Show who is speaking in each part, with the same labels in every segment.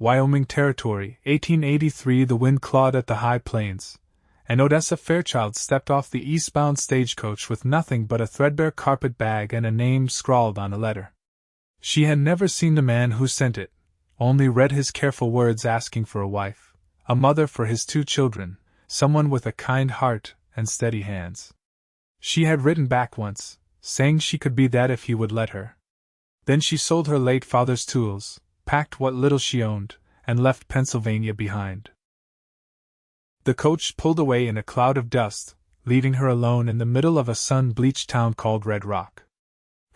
Speaker 1: Wyoming Territory, 1883. The wind clawed at the high plains, and Odessa Fairchild stepped off the eastbound stagecoach with nothing but a threadbare carpet bag and a name scrawled on a letter. She had never seen the man who sent it, only read his careful words asking for a wife, a mother for his 2 children, someone with a kind heart and steady hands. She had written back once, saying she could be that if he would let her. Then she sold her late father's tools, packed what little she owned, and left Pennsylvania behind. The coach pulled away in a cloud of dust, leaving her alone in the middle of a sun-bleached town called Red Rock.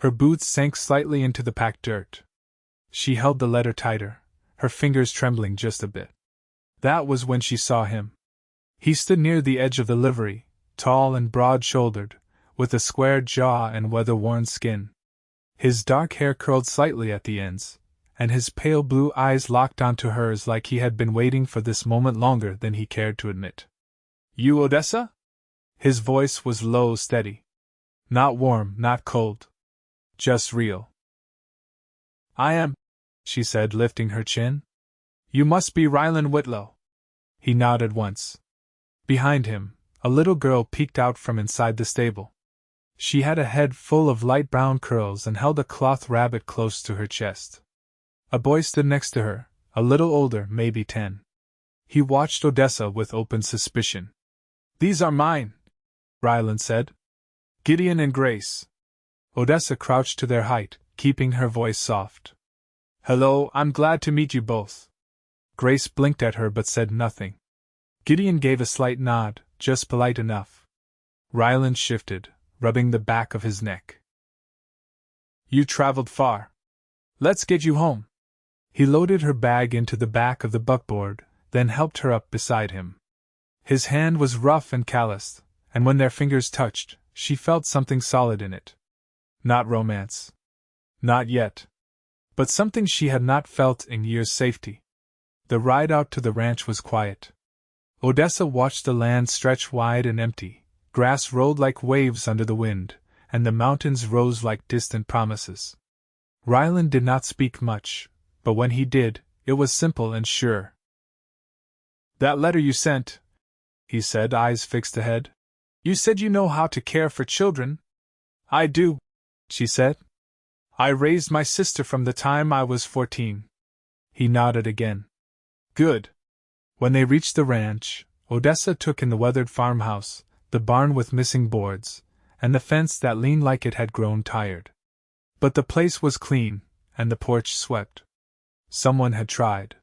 Speaker 1: Her boots sank slightly into the packed dirt. She held the letter tighter, her fingers trembling just a bit. That was when she saw him. He stood near the edge of the livery, tall and broad-shouldered, with a square jaw and weather-worn skin. His dark hair curled slightly at the ends, and his pale blue eyes locked onto hers like he had been waiting for this moment longer than he cared to admit. "You Odessa?" His voice was low, steady. Not warm, not cold. Just real. "I am," she said, lifting her chin. "You must be Rylan Whitlow." He nodded once. Behind him, a little girl peeked out from inside the stable. She had a head full of light brown curls and held a cloth rabbit close to her chest. A boy stood next to her, a little older, maybe 10. He watched Odessa with open suspicion. "These are mine," Rylan said. "Gideon and Grace." Odessa crouched to their height, keeping her voice soft. "Hello, I'm glad to meet you both." Grace blinked at her but said nothing. Gideon gave a slight nod, just polite enough. Rylan shifted, rubbing the back of his neck. "You traveled far. Let's get you home." He loaded her bag into the back of the buckboard, then helped her up beside him. His hand was rough and calloused, and when their fingers touched, she felt something solid in it. Not romance. Not yet. But something she had not felt in years. Safety. The ride out to the ranch was quiet. Odessa watched the land stretch wide and empty, grass rolled like waves under the wind, and the mountains rose like distant promises. Rylan did not speak much, but when he did, it was simple and sure. "That letter you sent," he said, eyes fixed ahead. "You said you know how to care for children." "I do," she said. "I raised my sister from the time I was 14. He nodded again. "Good." When they reached the ranch, Odessa took in the weathered farmhouse, the barn with missing boards, and the fence that leaned like it had grown tired. But the place was clean, and the porch swept. Someone had tried.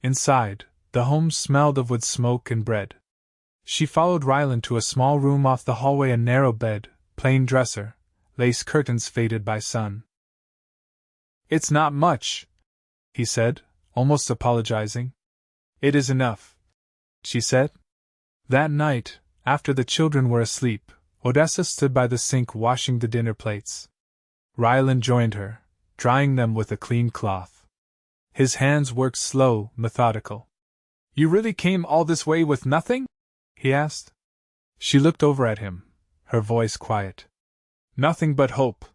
Speaker 1: Inside, the home smelled of wood smoke and bread. She followed Rylan to a small room off the hallway, a narrow bed, plain dresser, lace curtains faded by sun. "It's not much," he said, almost apologizing. "It is enough," she said. That night, after the children were asleep, Odessa stood by the sink washing the dinner plates. Rylan joined her, drying them with a clean cloth. His hands worked slow, methodical. "You really came all this way with nothing?" he asked. She looked over at him, her voice quiet. "Nothing but hope.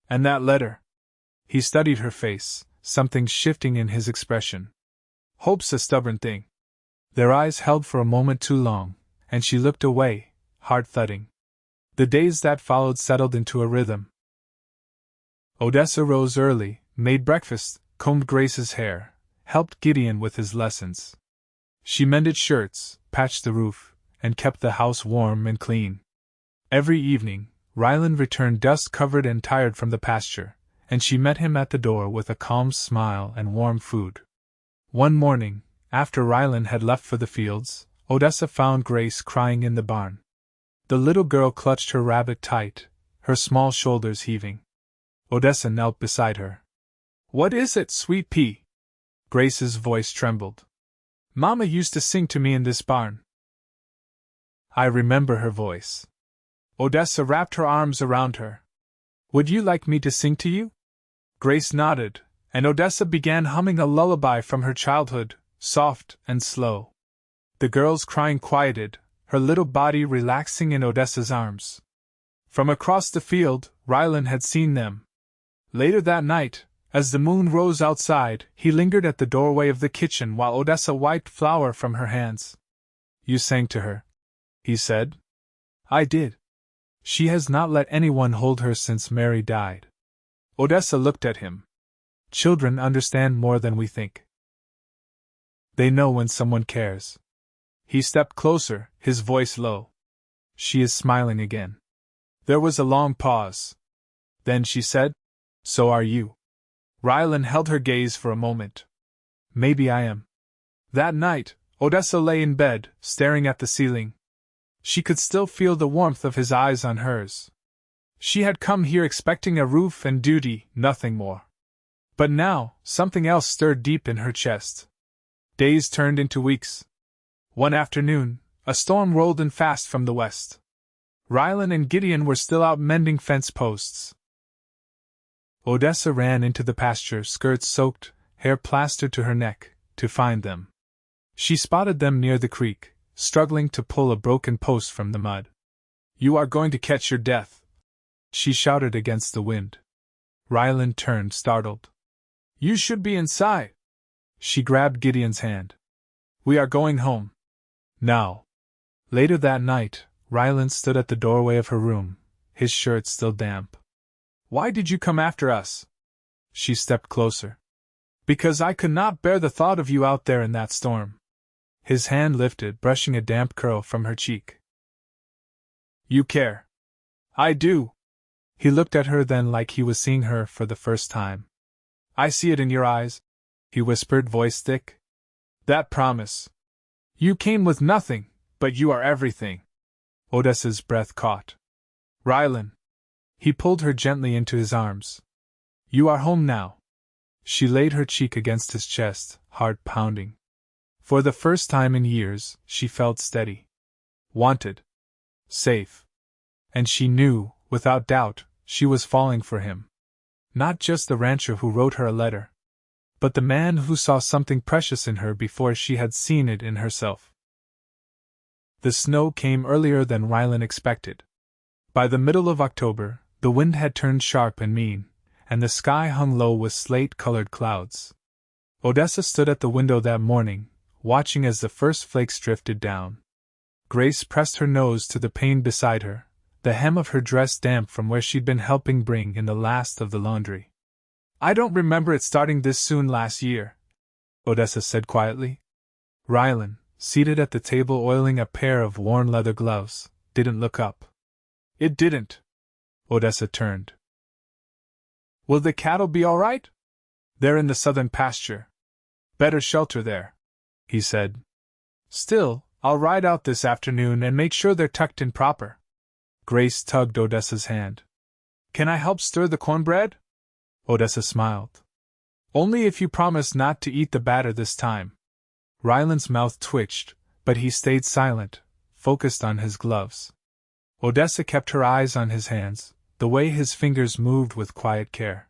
Speaker 1: And that letter." He studied her face, something shifting in his expression. "Hope's a stubborn thing." Their eyes held for a moment too long, and she looked away, heart thudding. The days that followed settled into a rhythm. Odessa rose early, made breakfast, combed Grace's hair, helped Gideon with his lessons. She mended shirts, patched the roof, and kept the house warm and clean. Every evening, Rylan returned dust-covered and tired from the pasture, and she met him at the door with a calm smile and warm food. One morning, after Rylan had left for the fields, Odessa found Grace crying in the barn. The little girl clutched her rabbit tight, her small shoulders heaving. Odessa knelt beside her. "What is it, sweet pea?" Grace's voice trembled. "Mama used to sing to me in this barn." I remember her voice. Odessa wrapped her arms around her. "Would you like me to sing to you?" Grace nodded, and Odessa began humming a lullaby from her childhood, soft and slow. The girl's crying quieted, her little body relaxing in Odessa's arms. From across the field, Rylan had seen them. Later that night, As the moon rose outside, he lingered at the doorway of the kitchen while Odessa wiped flour from her hands. "You sang to her," he said. "I did. She has not let anyone hold her since Mary died." Odessa looked at him. "Children understand more than we think. They know when someone cares." He stepped closer, his voice low. "She is smiling again." There was a long pause. Then she said, "So are you." Rylan held her gaze for a moment. "Maybe I am." That night, Odessa lay in bed, staring at the ceiling. She could still feel the warmth of his eyes on hers. She had come here expecting a roof and duty, nothing more. But now, something else stirred deep in her chest. Days turned into weeks. One afternoon, a storm rolled in fast from the west. Rylan and Gideon were still out mending fence posts. Odessa ran into the pasture, skirts soaked, hair plastered to her neck, to find them. She spotted them near the creek, struggling to pull a broken post from the mud. "You are going to catch your death," she shouted against the wind. Rylan turned, startled. "You should be inside." She grabbed Gideon's hand. "We are going home. Now." Later that night, Rylan stood at the doorway of her room, his shirt still damp. "Why did you come after us?" She stepped closer. "Because I could not bear the thought of you out there in that storm." His hand lifted, brushing a damp curl from her cheek. "You care." "I do." He looked at her then like he was seeing her for the first time. "I see it in your eyes," he whispered, voice thick. "That promise. You came with nothing, but you are everything." Odessa's breath caught. "Rylan." He pulled her gently into his arms. "You are home now." She laid her cheek against his chest, heart pounding. For the first time in years, she felt steady. Wanted. Safe. And she knew, without doubt, she was falling for him. Not just the rancher who wrote her a letter, but the man who saw something precious in her before she had seen it in herself. The snow came earlier than Rylan expected. By the middle of October, the wind had turned sharp and mean, and the sky hung low with slate-colored clouds. Odessa stood at the window that morning, watching as the first flakes drifted down. Grace pressed her nose to the pane beside her, the hem of her dress damp from where she'd been helping bring in the last of the laundry. "I don't remember it starting this soon last year," Odessa said quietly. Rylan, seated at the table oiling a pair of worn leather gloves, didn't look up. "It didn't." Odessa turned. "Will the cattle be all right?" "They're in the southern pasture. Better shelter there," he said. "Still, I'll ride out this afternoon and make sure they're tucked in proper." Grace tugged Odessa's hand. "Can I help stir the cornbread?" Odessa smiled. "Only if you promise not to eat the batter this time." Rylan's mouth twitched, but he stayed silent, focused on his gloves. Odessa kept her eyes on his hands, the way his fingers moved with quiet care.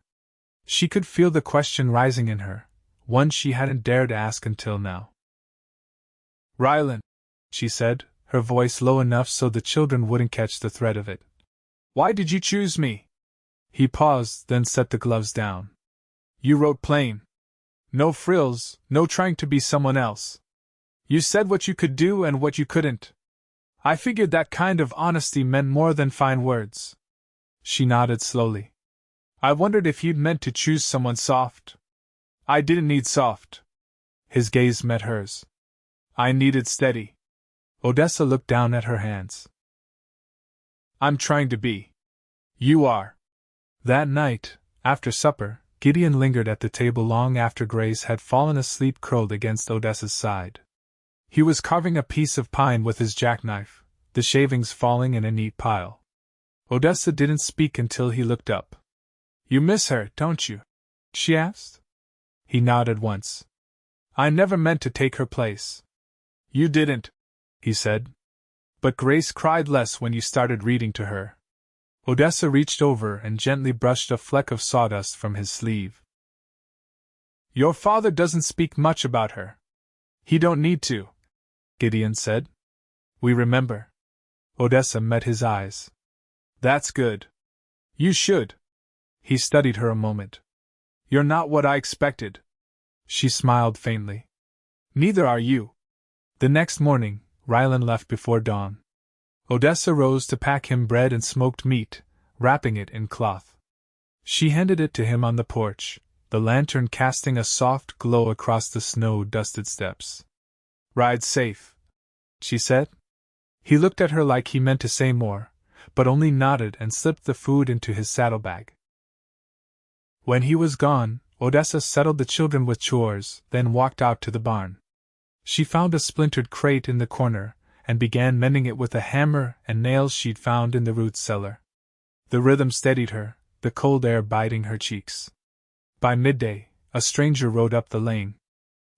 Speaker 1: She could feel the question rising in her, one she hadn't dared ask until now. "Rylan," she said, her voice low enough so the children wouldn't catch the thread of it. "Why did you choose me?" He paused, then set the gloves down. "You wrote plain. No frills, no trying to be someone else. You said what you could do and what you couldn't. I figured that kind of honesty meant more than fine words." She nodded slowly. "I wondered if you'd meant to choose someone soft." "I didn't need soft." His gaze met hers. "I needed steady." Odessa looked down at her hands. "I'm trying to be. You are." That night, after supper, Gideon lingered at the table long after Grace had fallen asleep curled against Odessa's side. He was carving a piece of pine with his jackknife, the shavings falling in a neat pile. Odessa didn't speak until he looked up. "You miss her, don't you?" she asked. He nodded once. "I never meant to take her place." "You didn't," he said. "But Grace cried less when you started reading to her." Odessa reached over and gently brushed a fleck of sawdust from his sleeve. "Your father doesn't speak much about her." "He don't need to," Gideon said. "We remember." Odessa met his eyes. "That's good. You should." He studied her a moment. You're not what I expected. She smiled faintly. Neither are you. The next morning, Rylan left before dawn. Odessa rose to pack him bread and smoked meat, wrapping it in cloth. She handed it to him on the porch, the lantern casting a soft glow across the snow-dusted steps. Ride safe, she said. He looked at her like he meant to say more, but only nodded and slipped the food into his saddlebag. When he was gone, Odessa settled the children with chores, then walked out to the barn. She found a splintered crate in the corner, and began mending it with a hammer and nails she'd found in the root cellar. The rhythm steadied her, the cold air biting her cheeks. By midday, a stranger rode up the lane.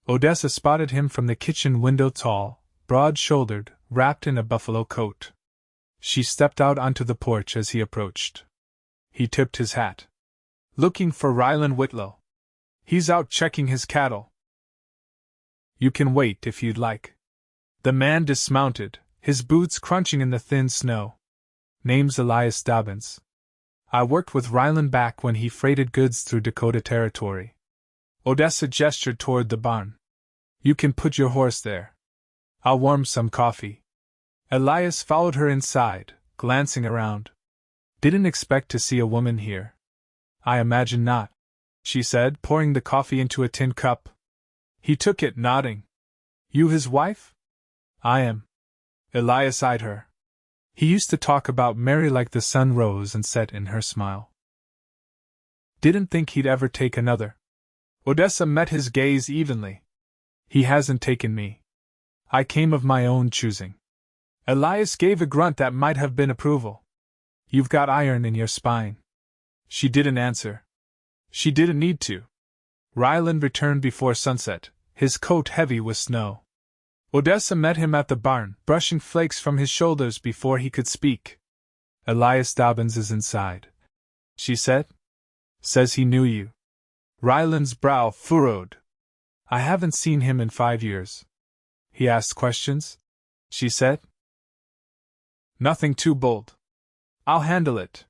Speaker 1: Odessa spotted him from the kitchen window, tall, broad-shouldered, wrapped in a buffalo coat. She stepped out onto the porch as he approached. He tipped his hat. Looking for Rylan Whitlow. He's out checking his cattle. You can wait if you'd like. The man dismounted, his boots crunching in the thin snow. Name's Elias Dobbins. I worked with Rylan back when he freighted goods through Dakota Territory. Odessa gestured toward the barn. You can put your horse there. I'll warm some coffee. Elias followed her inside, glancing around. Didn't expect to see a woman here. I imagine not, she said, pouring the coffee into a tin cup. He took it, nodding. You his wife? I am. Elias eyed her. He used to talk about Mary like the sun rose and set in her smile. Didn't think he'd ever take another. Odessa met his gaze evenly. He hasn't taken me. I came of my own choosing. Elias gave a grunt that might have been approval. You've got iron in your spine. She didn't answer. She didn't need to. Rylan returned before sunset, his coat heavy with snow. Odessa met him at the barn, brushing flakes from his shoulders before he could speak. Elias Dobbins is inside, she said. Says he knew you. Rylan's brow furrowed. I haven't seen him in 5 years. He asked questions, she said. Nothing too bold. I'll handle it.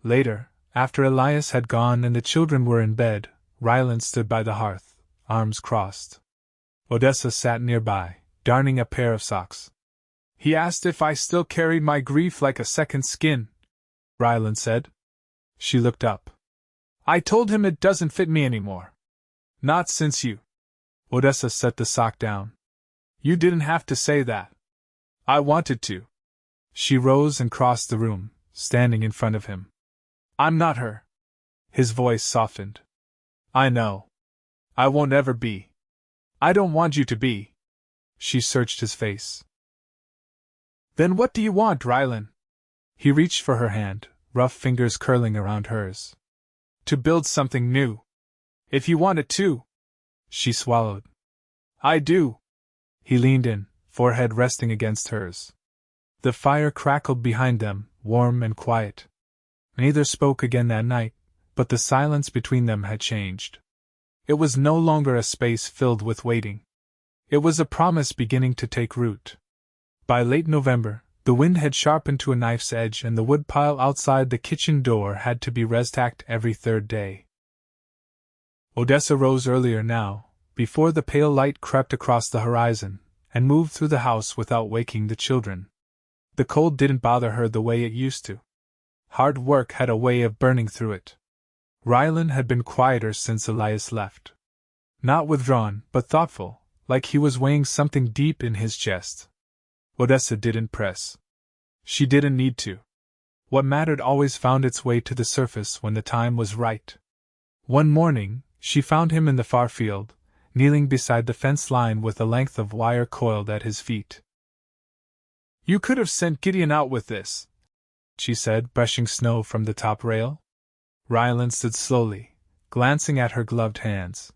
Speaker 1: Later, after Elias had gone and the children were in bed, Rylan stood by the hearth, arms crossed. Odessa sat nearby, darning a pair of socks. He asked if I still carried my grief like a second skin, Rylan said. She looked up. I told him it doesn't fit me anymore. Not since you. Odessa set the sock down. You didn't have to say that. I wanted to. She rose and crossed the room, standing in front of him. I'm not her. His voice softened. I know. I won't ever be. I don't want you to be. She searched his face. Then what do you want, Rylan? He reached for her hand, rough fingers curling around hers. To build something new. If you want it to. She swallowed. I do. He leaned in, forehead resting against hers. The fire crackled behind them, warm and quiet. Neither spoke again that night, but the silence between them had changed. It was no longer a space filled with waiting. It was a promise beginning to take root. By late November, the wind had sharpened to a knife's edge and the woodpile outside the kitchen door had to be restacked every third day. Odessa rose earlier now, before the pale light crept across the horizon, and moved through the house without waking the children. The cold didn't bother her the way it used to. Hard work had a way of burning through it. Rylan had been quieter since Elias left. Not withdrawn, but thoughtful, like he was weighing something deep in his chest. Odessa didn't press. She didn't need to. What mattered always found its way to the surface when the time was right. One morning, she found him in the far field, kneeling beside the fence line with a length of wire coiled at his feet. You could have sent Gideon out with this, she said, brushing snow from the top rail. Rylan stood slowly, glancing at her gloved hands.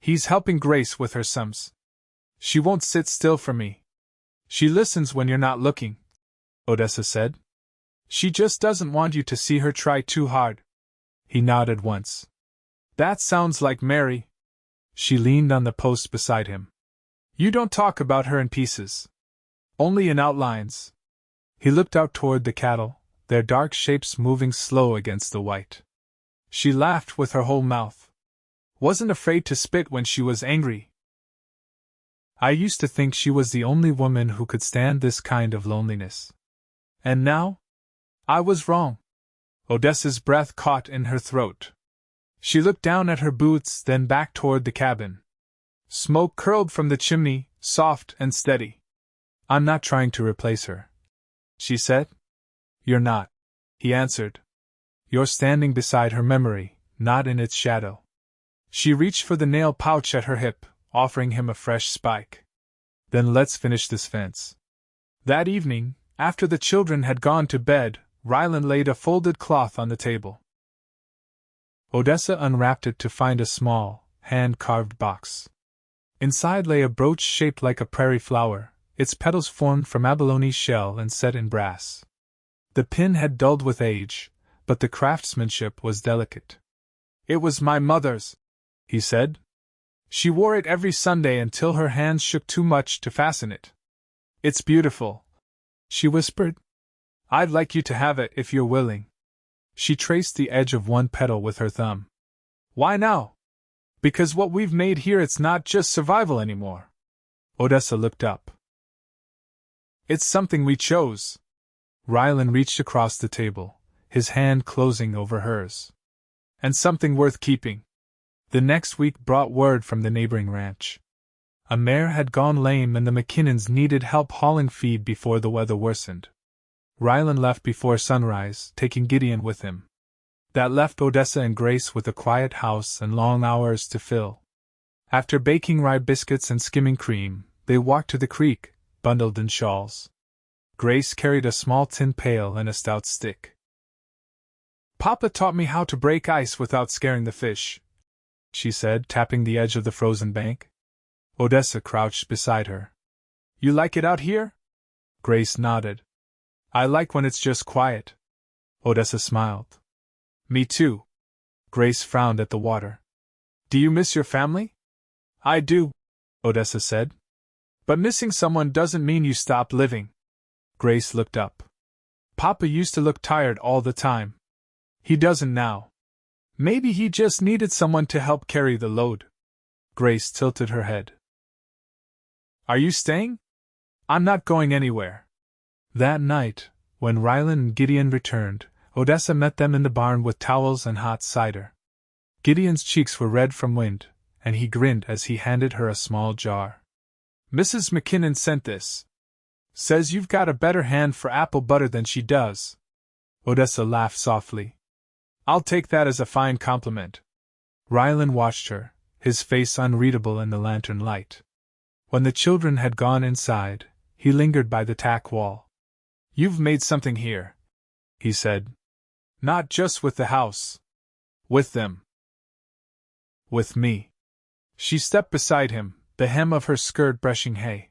Speaker 1: He's helping Grace with her sums. She won't sit still for me. She listens when you're not looking, Odessa said. She just doesn't want you to see her try too hard. He nodded once. That sounds like Mary. She leaned on the post beside him. You don't talk about her in pieces. Only in outlines. He looked out toward the cattle, their dark shapes moving slow against the white. She laughed with her whole mouth. Wasn't afraid to spit when she was angry. I used to think she was the only woman who could stand this kind of loneliness. And now? I was wrong. Odessa's breath caught in her throat. She looked down at her boots, then back toward the cabin. Smoke curled from the chimney, soft and steady. I'm not trying to replace her, she said. You're not, he answered. You're standing beside her memory, not in its shadow. She reached for the nail pouch at her hip, offering him a fresh spike. Then let's finish this fence. That evening, after the children had gone to bed, Rylan laid a folded cloth on the table. Odessa unwrapped it to find a small, hand-carved box. Inside lay a brooch shaped like a prairie flower, its petals formed from abalone shell and set in brass. The pin had dulled with age, but the craftsmanship was delicate. It was my mother's, he said. She wore it every Sunday until her hands shook too much to fasten it. It's beautiful, she whispered. I'd like you to have it if you're willing. She traced the edge of one petal with her thumb. Why now? Because what we've made here, it's not just survival anymore. Odessa looked up. It's something we chose. Rylan reached across the table, his hand closing over hers. And something worth keeping. The next week brought word from the neighboring ranch. A mare had gone lame and the McKinnons needed help hauling feed before the weather worsened. Rylan left before sunrise, taking Gideon with him. That left Odessa and Grace with a quiet house and long hours to fill. After baking rye biscuits and skimming cream, they walked to the creek, bundled in shawls. Grace carried a small tin pail and a stout stick. Papa taught me how to break ice without scaring the fish, she said, tapping the edge of the frozen bank. Odessa crouched beside her. You like it out here? Grace nodded. I like when it's just quiet. Odessa smiled. Me too. Grace frowned at the water. Do you miss your family? I do, Odessa said. But missing someone doesn't mean you stop living. Grace looked up. Papa used to look tired all the time. He doesn't now. Maybe he just needed someone to help carry the load. Grace tilted her head. Are you staying? I'm not going anywhere. That night, when Rylan and Gideon returned, Odessa met them in the barn with towels and hot cider. Gideon's cheeks were red from wind, and he grinned as he handed her a small jar. Mrs. McKinnon sent this. Says you've got a better hand for apple butter than she does. Odessa laughed softly. I'll take that as a fine compliment. Rylan watched her, his face unreadable in the lantern light. When the children had gone inside, he lingered by the tack wall. You've made something here, he said. Not just with the house. With them. With me. She stepped beside him, the hem of her skirt brushing hay.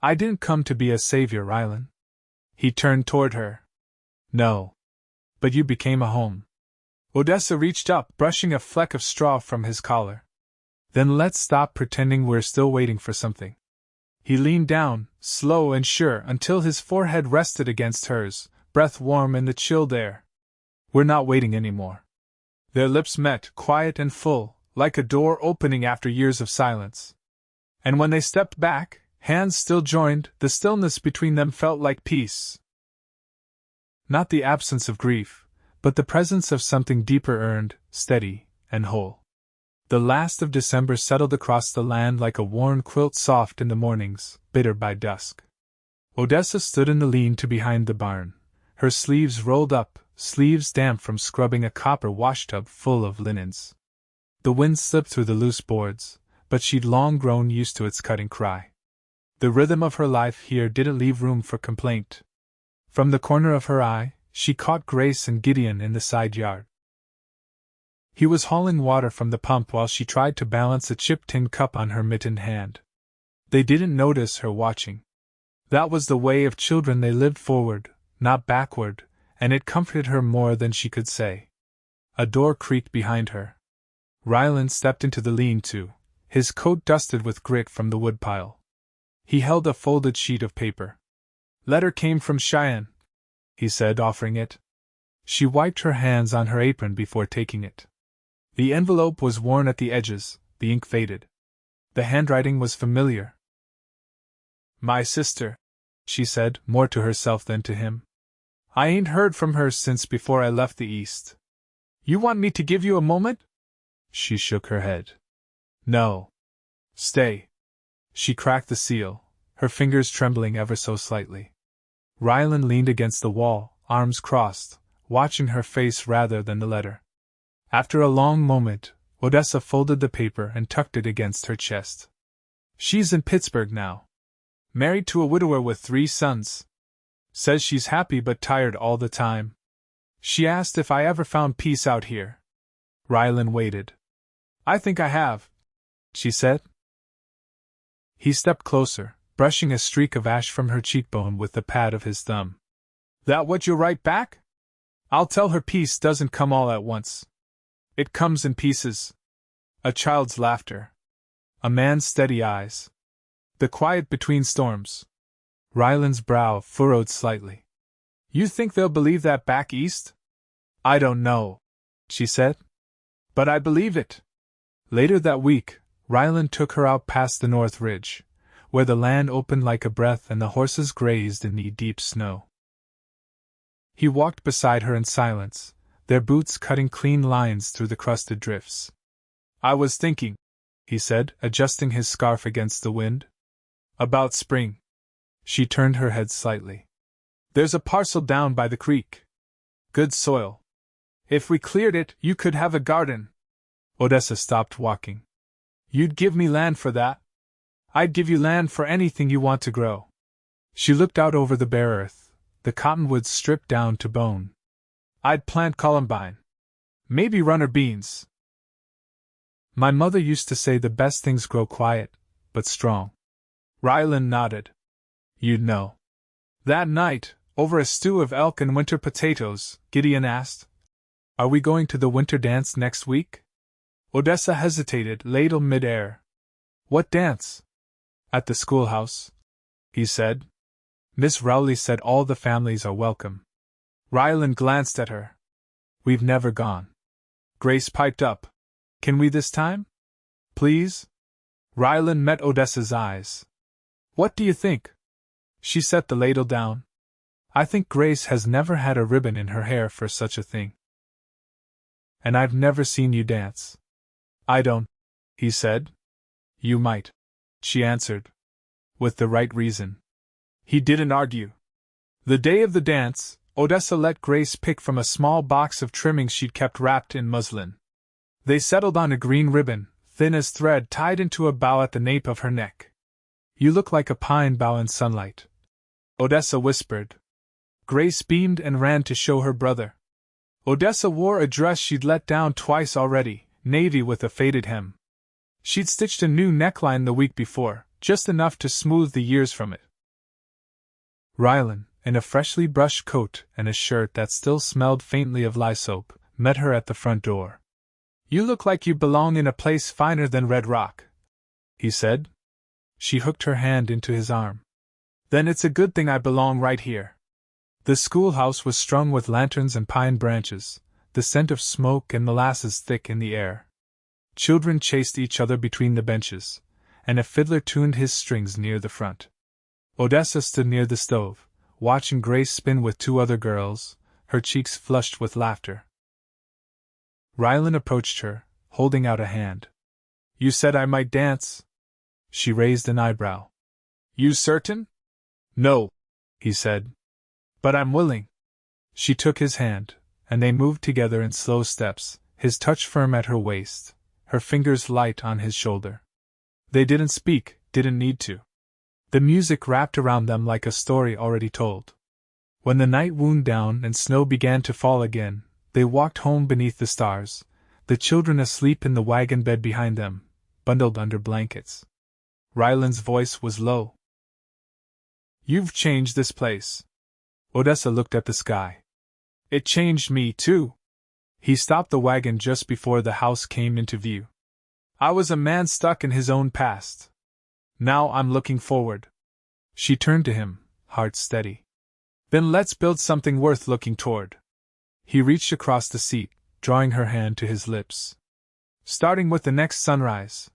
Speaker 1: I didn't come to be a savior, Rylan. He turned toward her. No. But you became a home. Odessa reached up, brushing a fleck of straw from his collar. Then let's stop pretending we're still waiting for something. He leaned down, slow and sure, until his forehead rested against hers, breath warm in the chilled air. We're not waiting anymore. Their lips met, quiet and full, like a door opening after years of silence. And when they stepped back, hands still joined, the stillness between them felt like peace. Not the absence of grief, but the presence of something deeper, earned, steady, and whole. The last of December settled across the land like a worn quilt, soft in the mornings, bitter by dusk. Odessa stood in the lean-to behind the barn, her sleeves rolled up, sleeves damp from scrubbing a copper washtub full of linens. The wind slipped through the loose boards, but she'd long grown used to its cutting cry. The rhythm of her life here didn't leave room for complaint. From the corner of her eye, she caught Grace and Gideon in the side yard. He was hauling water from the pump while she tried to balance a chipped tin cup on her mittened hand. They didn't notice her watching. That was the way of children, they lived forward, not backward, and it comforted her more than she could say. A door creaked behind her. Rylan stepped into the lean-to, his coat dusted with grit from the woodpile. He held a folded sheet of paper. Letter came from Cheyenne, he said, offering it. She wiped her hands on her apron before taking it. The envelope was worn at the edges, the ink faded. The handwriting was familiar. "My sister," she said, more to herself than to him. "I ain't heard from her since before I left the East. You want me to give you a moment?" She shook her head. "No. Stay." She cracked the seal, her fingers trembling ever so slightly. Rylan leaned against the wall, arms crossed, watching her face rather than the letter. After a long moment, Odessa folded the paper and tucked it against her chest. "She's in Pittsburgh now. Married to a widower with 3 sons. Says she's happy but tired all the time. She asked if I ever found peace out here." Rylan waited. "I think I have," she said. He stepped closer, brushing a streak of ash from her cheekbone with the pad of his thumb. "That what you'll write back? I'll tell her peace doesn't come all at once. It comes in pieces." A child's laughter. A man's steady eyes. The quiet between storms. Rylan's brow furrowed slightly. "You think they'll believe that back east?" "I don't know," she said. "But I believe it." Later that week, Rylan took her out past the North Ridge, where the land opened like a breath and the horses grazed in knee-deep snow. He walked beside her in silence, their boots cutting clean lines through the crusted drifts. "I was thinking," he said, adjusting his scarf against the wind, "about spring." She turned her head slightly. "There's a parcel down by the creek. Good soil. If we cleared it, you could have a garden." Odessa stopped walking. "You'd give me land for that?" "I'd give you land for anything you want to grow." She looked out over the bare earth, the cottonwoods stripped down to bone. "I'd plant columbine. Maybe runner beans." "My mother used to say the best things grow quiet, but strong." Rylan nodded. "You'd know." That night, over a stew of elk and winter potatoes, Gideon asked, "Are we going to the winter dance next week?" Odessa hesitated, ladle mid-air. "What dance?" "At the schoolhouse," he said. "Miss Rowley said all the families are welcome." Rylan glanced at her. "We've never gone." Grace piped up. "Can we this time? Please?" Rylan met Odessa's eyes. "What do you think?" She set the ladle down. "I think Grace has never had a ribbon in her hair for such a thing." "And I've never seen you dance." "I don't," he said. "You might," she answered. "With the right reason." He didn't argue. The day of the dance, Odessa let Grace pick from a small box of trimmings she'd kept wrapped in muslin. They settled on a green ribbon, thin as thread, tied into a bow at the nape of her neck. "You look like a pine bough in sunlight," Odessa whispered. Grace beamed and ran to show her brother. Odessa wore a dress she'd let down twice already, navy with a faded hem. She'd stitched a new neckline the week before, just enough to smooth the years from it. Rylan, in a freshly brushed coat and a shirt that still smelled faintly of lye soap, met her at the front door. "You look like you belong in a place finer than Red Rock," he said. She hooked her hand into his arm. "Then it's a good thing I belong right here." The schoolhouse was strung with lanterns and pine branches, the scent of smoke and molasses thick in the air. Children chased each other between the benches, and a fiddler tuned his strings near the front. Odessa stood near the stove, watching Grace spin with 2 other girls, her cheeks flushed with laughter. Rylan approached her, holding out a hand. "You said I might dance?" She raised an eyebrow. "You certain?" "No," he said. "But I'm willing." She took his hand, and they moved together in slow steps, his touch firm at her waist, her fingers light on his shoulder. They didn't speak, didn't need to. The music wrapped around them like a story already told. When the night wound down and snow began to fall again, they walked home beneath the stars, the children asleep in the wagon bed behind them, bundled under blankets. Rylan's voice was low. "You've changed this place." Odessa looked at the sky. "It changed me, too." He stopped the wagon just before the house came into view. "I was a man stuck in his own past. Now I'm looking forward." She turned to him, heart steady. "Then let's build something worth looking toward." He reached across the seat, drawing her hand to his lips. Starting with the next sunrise.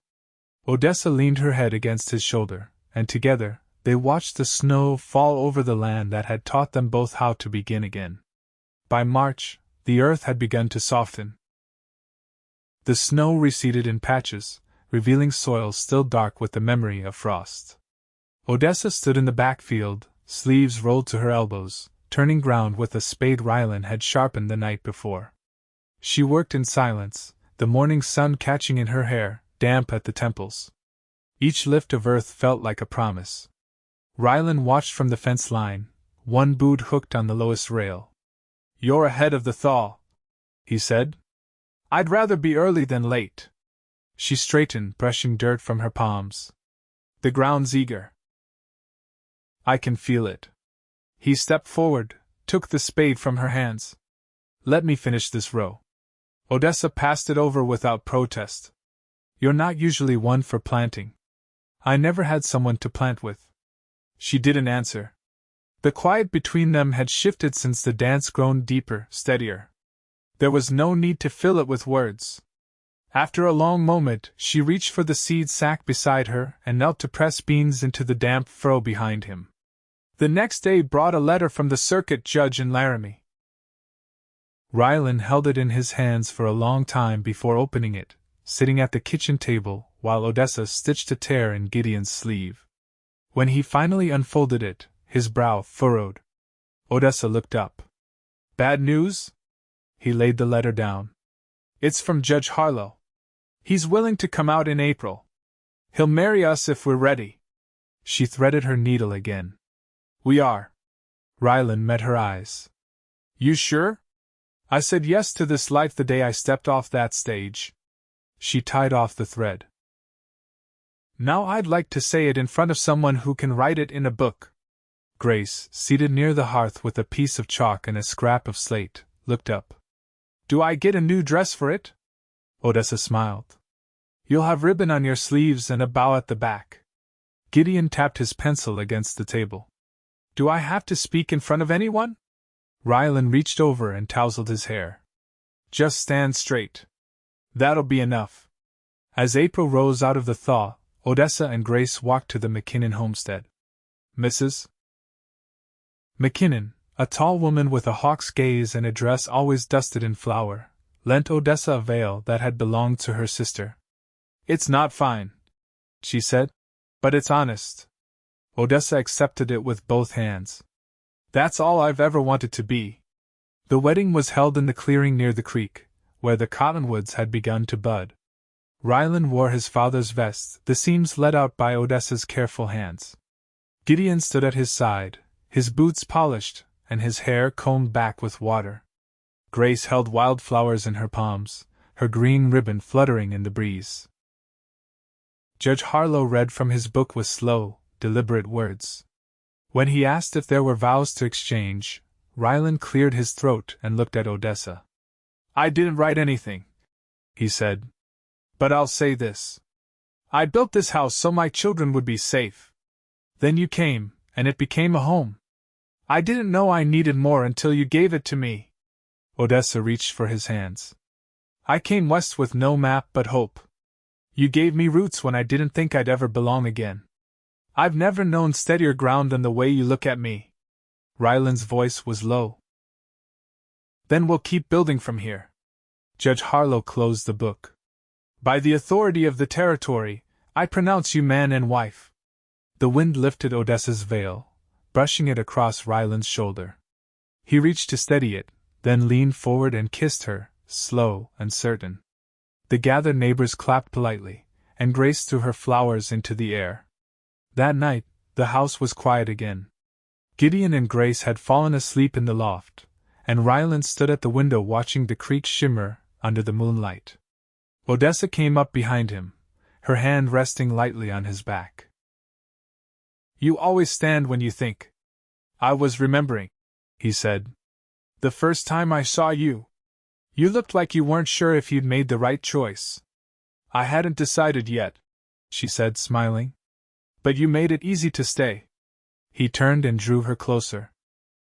Speaker 1: Odessa leaned her head against his shoulder, and together, they watched the snow fall over the land that had taught them both how to begin again. By March, the earth had begun to soften. The snow receded in patches, revealing soil still dark with the memory of frost. Odessa stood in the backfield, sleeves rolled to her elbows, turning ground with a spade Rylan had sharpened the night before. She worked in silence, the morning sun catching in her hair, damp at the temples. Each lift of earth felt like a promise. Rylan watched from the fence line, one boot hooked on the lowest rail. "You're ahead of the thaw," he said. "I'd rather be early than late." She straightened, brushing dirt from her palms. "The ground's eager. I can feel it." He stepped forward, took the spade from her hands. "Let me finish this row." Odessa passed it over without protest. "You're not usually one for planting." "I never had someone to plant with." She didn't answer. The quiet between them had shifted since the dance grown deeper, steadier. There was no need to fill it with words. After a long moment, she reached for the seed sack beside her and knelt to press beans into the damp furrow behind him. The next day brought a letter from the circuit judge in Laramie. Rylan held it in his hands for a long time before opening it, sitting at the kitchen table while Odessa stitched a tear in Gideon's sleeve. When he finally unfolded it, his brow furrowed. Odessa looked up. "Bad news?" He laid the letter down. "It's from Judge Harlow. He's willing to come out in April. He'll marry us if we're ready." She threaded her needle again. "We are." Rylan met her eyes. "You sure?" "I said yes to this life the day I stepped off that stage." She tied off the thread. "Now I'd like to say it in front of someone who can write it in a book." Grace, seated near the hearth with a piece of chalk and a scrap of slate, looked up. "Do I get a new dress for it?" Odessa smiled. "You'll have ribbon on your sleeves and a bow at the back." Gideon tapped his pencil against the table. "Do I have to speak in front of anyone?" Rylan reached over and tousled his hair. "Just stand straight. That'll be enough." As April rose out of the thaw, Odessa and Grace walked to the McKinnon homestead. Mrs. McKinnon, a tall woman with a hawk's gaze and a dress always dusted in flour, lent Odessa a veil that had belonged to her sister. "It's not fine," she said, "but it's honest." Odessa accepted it with both hands. "That's all I've ever wanted to be." The wedding was held in the clearing near the creek, where the cottonwoods had begun to bud. Rylan wore his father's vest, the seams let out by Odessa's careful hands. Gideon stood at his side, his boots polished, and his hair combed back with water. Grace held wildflowers in her palms, her green ribbon fluttering in the breeze. Judge Harlow read from his book with slow, deliberate words. When he asked if there were vows to exchange, Rylan cleared his throat and looked at Odessa. "I didn't write anything," he said. "But I'll say this. I built this house so my children would be safe. Then you came, and it became a home. I didn't know I needed more until you gave it to me." Odessa reached for his hands. "I came west with no map but hope. You gave me roots when I didn't think I'd ever belong again. I've never known steadier ground than the way you look at me." Rylan's voice was low. "Then we'll keep building from here." Judge Harlow closed the book. "By the authority of the territory, I pronounce you man and wife." The wind lifted Odessa's veil, brushing it across Rylan's shoulder. He reached to steady it, then leaned forward and kissed her, slow and certain. The gathered neighbors clapped politely, and Grace threw her flowers into the air. That night, the house was quiet again. Gideon and Grace had fallen asleep in the loft, and Rylan stood at the window watching the creek shimmer under the moonlight. Odessa came up behind him, her hand resting lightly on his back. "You always stand when you think." "I was remembering," he said. "The first time I saw you. You looked like you weren't sure if you'd made the right choice." "I hadn't decided yet," she said, smiling. "But you made it easy to stay." He turned and drew her closer.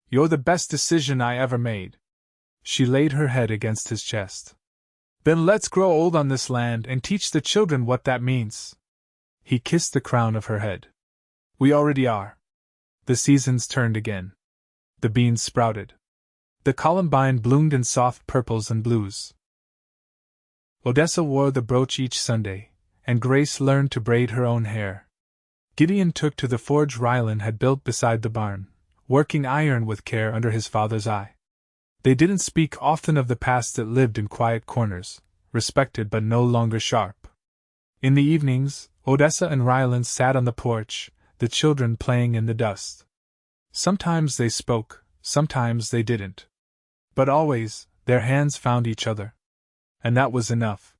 Speaker 1: "You're the best decision I ever made." She laid her head against his chest. Then let's grow old on this land and teach the children what that means. He kissed the crown of her head. We already are. The seasons turned again. The beans sprouted. The columbine bloomed in soft purples and blues. Odessa wore the brooch each Sunday, and Grace learned to braid her own hair. Gideon took to the forge Rylan had built beside the barn, working iron with care under his father's eye. They didn't speak often of the past that lived in quiet corners, respected but no longer sharp. In the evenings, Odessa and Rylan sat on the porch, the children playing in the dust. Sometimes they spoke, sometimes they didn't. But always, their hands found each other. And that was enough.